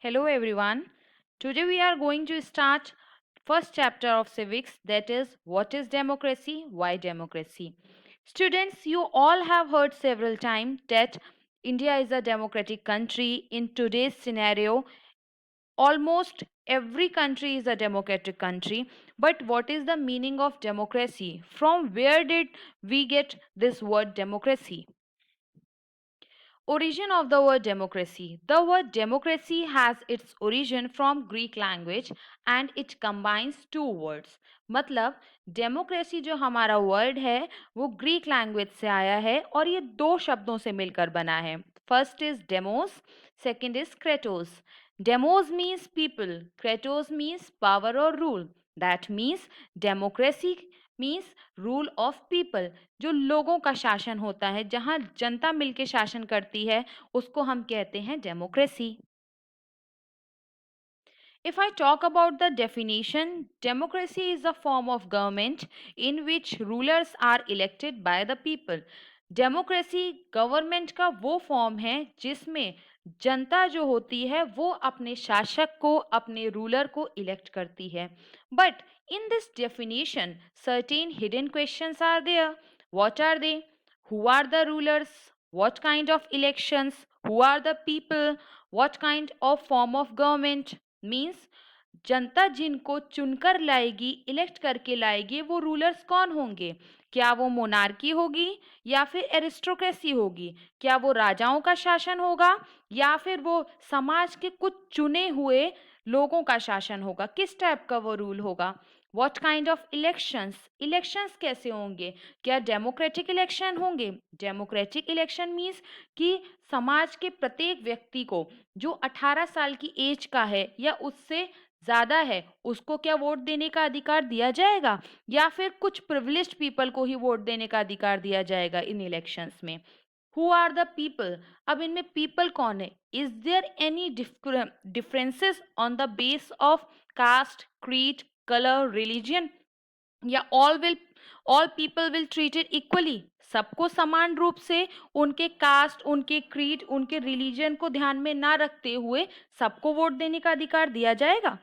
Hello everyone. Today we are going to start first chapter of civics, that is what is democracy, why democracy. Students, you all have heard several times that India is a democratic country. In today's scenario, almost every country is a democratic country. But what is the meaning of democracy? From where did we get this word democracy? Origin of the word democracy. The word democracy has its origin from Greek language and it combines two words. मतलब democracy जो हमारा word है वो Greek language से आया है और ये दो शब्दों से मिलकर बना है. First is demos, second is kratos. Demos means people, kratos means power और rule. That means democracy means rule of people. जो लोगों का शासन होता है, जहां जनता मिलकर शासन करती है, उसको हम कहते हैं democracy. If I talk about the definition, democracy is a form of government in which rulers are elected by the people. Democracy government का वो फॉर्म है जिसमें जनता जो होती है वो अपने शासक को, अपने रूलर को इलेक्ट करती है. But in this definition certain hidden questions are there. What are they? Who are the rulers? What kind of elections? Who are the people? What kind of form of government? Means जनता जिनको चुनकर लाएगी, elect करके लाएगी, वो rulers कौन होंगे? क्या वो मोनार्की होगी या फिर एरिस्टोक्रेसी होगी? क्या वो राजाओं का शासन होगा या फिर वो समाज के कुछ चुने हुए लोगों का शासन होगा? किस टाइप का वो रूल होगा? What kind of elections? Elections कैसे होंगे? क्या डेमोक्रेटिक इलेक्शन होंगे? डेमोक्रेटिक इलेक्शन मीन्स कि समाज के प्रत्येक व्यक्ति को जो 18 साल की एज का है या उससे ज़्यादा है, उसको क्या वोट देने का अधिकार दिया जाएगा या फिर कुछ प्रिविलेज्ड पीपल को ही वोट देने का अधिकार दिया जाएगा इन इलेक्शंस में? Who are the people? अब इनमें पीपल कौन है? Is there any differences on the base of caste, creed, colour, religion, या all people will treated equally? सबको समान रूप से उनके कास्ट, उनके क्रीड, उनके रिलीजन को ध्यान में ना रखते हुए सबको वोट देने का अधिकार दिया जाएगा?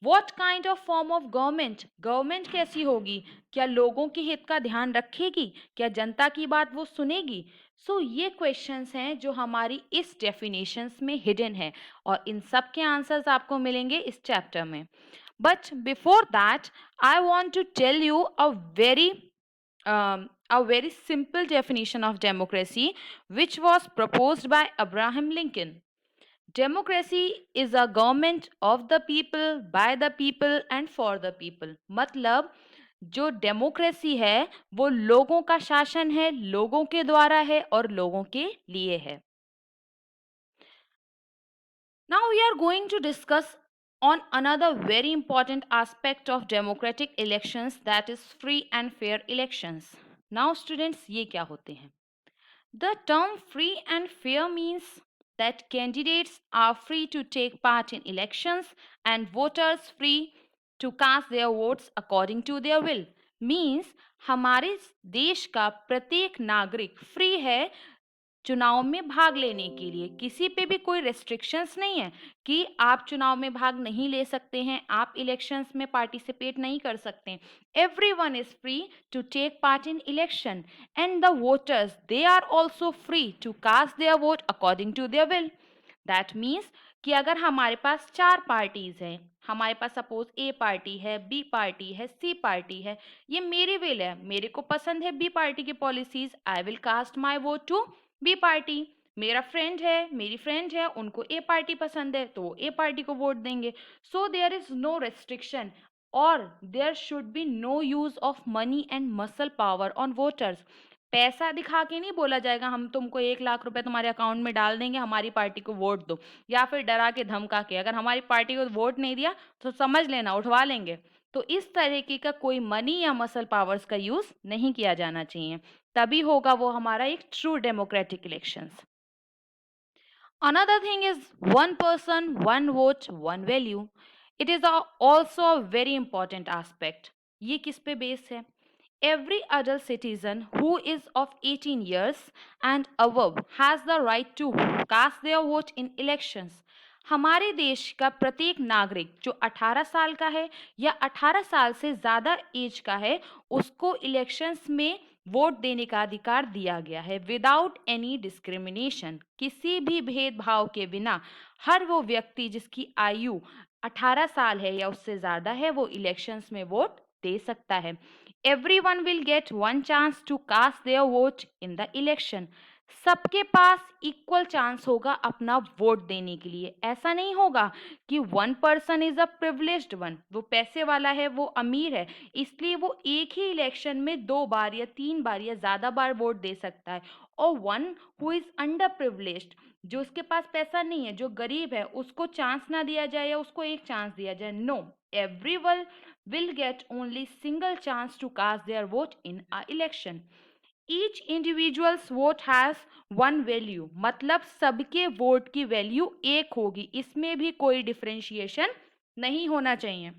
What kind of form of government? Government कैसी होगी? क्या लोगों के हित का ध्यान रखेगी? क्या जनता की बात वो सुनेगी? ये क्वेश्चंस हैं जो हमारी इस डेफिनेशंस में हिडन है और इन सब के आंसर्स आपको मिलेंगे इस चैप्टर में. But before that, I want to tell you a very simple definition of democracy, which was proposed by Abraham Lincoln. Democracy is a government of the people, by the people and for the people. मतलब जो democracy है वो लोगों का शासन है, लोगों के द्वारा है और लोगों के लिए है. Now we are going to discuss on another very important aspect of democratic elections, that is free and fair elections. Now students, ये क्या होते हैं? The term free and fair means that candidates are free to take part in elections and voters free to cast their votes according to their will. Means हमारे देश का प्रत्येक नागरिक free है चुनाव में भाग लेने के लिए. किसी पे भी कोई रेस्ट्रिक्शंस नहीं है कि आप चुनाव में भाग नहीं ले सकते हैं, आप इलेक्शंस में पार्टिसिपेट नहीं कर सकते. Everyone is free to take part in election and the voters they are also free to cast their vote according to their will. That means कि अगर हमारे पास 4 पार्टीज हैं, हमारे पास सपोज ए पार्टी है, बी पार्टी है, C party है, ये मेरी विल है, मेरे को पसंद है बी पार्टी की policies, I will cast my vote to B party. मेरा फ्रेंड है, मेरी फ्रेंड है, उनको ए पार्टी पसंद है तो वो ए पार्टी को वोट देंगे. So there is no restriction और there should be no use of money and muscle power on voters. पैसा दिखा के नहीं बोला जाएगा हम तुमको 1 लाख रुपए तुम्हारे अकाउंट में डाल देंगे, हमारी पार्टी को वोट दो, या फिर डरा के धमका के अगर हमारी पार्टी को वोट नहीं दिया तो समझ लेना उठवा लेंगे. तो इस तरीके का कोई मनी या मसल पावर्स का यूज नहीं किया जाना चाहिए, तभी होगा वो हमारा एक true democratic elections. Another thing is one person, one vote, one value. It is also a very important aspect. ये किस पे बेस है? Every adult citizen who is of 18 years and above has the right to cast their vote in elections. हमारे देश का प्रत्येक नागरिक जो 18 साल का है या 18 साल से ज़्यादा एज का है, उसको इलेक्शंस में वोट देने का अधिकार दिया गया है विदाउट एनी डिस्क्रिमिनेशन। किसी भी भेदभाव के बिना हर वो व्यक्ति जिसकी आयु 18 साल है या उससे ज़्यादा है, वो इलेक्शंस में वोट दे सकता है। Everyone will get one chance to cast their vote in the election. सबके पास इक्वल चांस होगा अपना वोट देने के लिए। ऐसा नहीं होगा कि one person is a privileged one, वो पैसे वाला है, वो अमीर है, इसलिए वो एक ही इलेक्शन में 2 बार या 3 बार या ज्यादा बार वोट दे सकता है, और one who is under privileged, जो उसके पास पैसा नहीं है, जो गरीब है, उसको चांस ना दिया जाए या उसको एक चांस दिया जाए। No, everyone will get only single chance to cast their vote in a election. Each individual's vote has one value, मतलब सबके वोट की वैल्यू एक होगी, इसमें भी कोई डिफरेंशिएशन नहीं होना चाहिए।